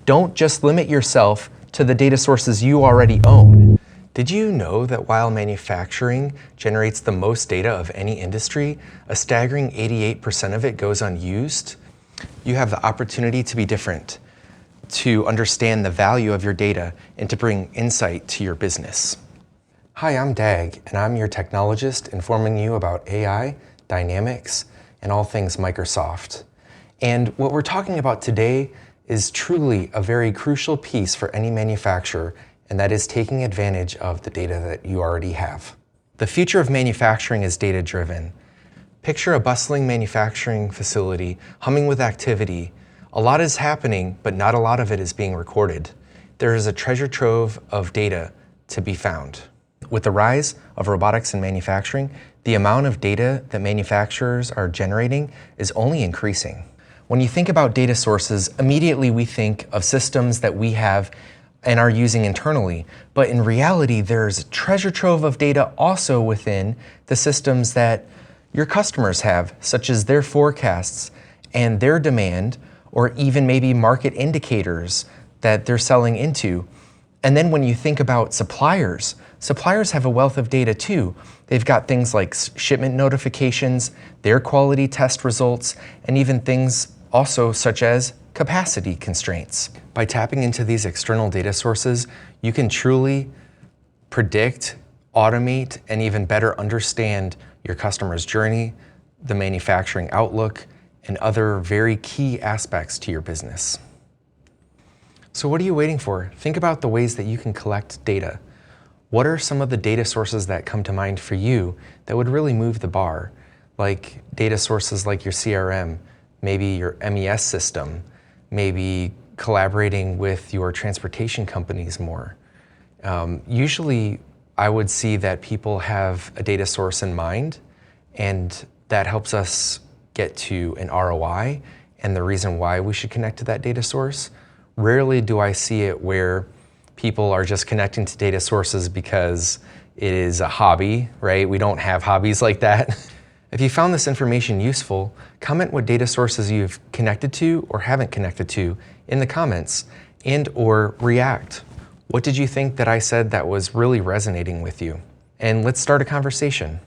Don't just limit yourself to the data sources you already own. Did you know that while manufacturing generates the most data of any industry, a staggering 88% of it goes unused? You have the opportunity to be different, to understand the value of your data, and to bring insight to your business. Hi, I'm Dag, and I'm your technologist informing you about AI, dynamics, and all things Microsoft. And what we're talking about today is truly a very crucial piece for any manufacturer, and that is taking advantage of the data that you already have. The future of manufacturing is data-driven. Picture a bustling manufacturing facility humming with activity. A lot is happening, but not a lot of it is being recorded. There is a treasure trove of data to be found. With the rise of robotics in manufacturing, the amount of data that manufacturers are generating is only increasing. When you think about data sources, immediately we think of systems that we have and are using internally. But in reality, there's a treasure trove of data also within the systems that your customers have, such as their forecasts and their demand, or even maybe market indicators that they're selling into. And then when you think about suppliers have a wealth of data too. They've got things like shipment notifications, their quality test results, and even things also such as capacity constraints. By tapping into these external data sources, you can truly predict, automate, and even better understand your customer's journey, the manufacturing outlook, and other very key aspects to your business. So what are you waiting for? Think about the ways that you can collect data. What are some of the data sources that come to mind for you that would really move the bar? Like data sources like your CRM, maybe your MES system, maybe collaborating with your transportation companies more. Usually I would see that people have a data source in mind, and that helps us get to an ROI and the reason why we should connect to that data source. Rarely do I see it where people are just connecting to data sources because it is a hobby, right? We don't have hobbies like that. If you found this information useful, comment what data sources you've connected to or haven't connected to in the comments, and/or react. What did you think that I said that was really resonating with you? And let's start a conversation.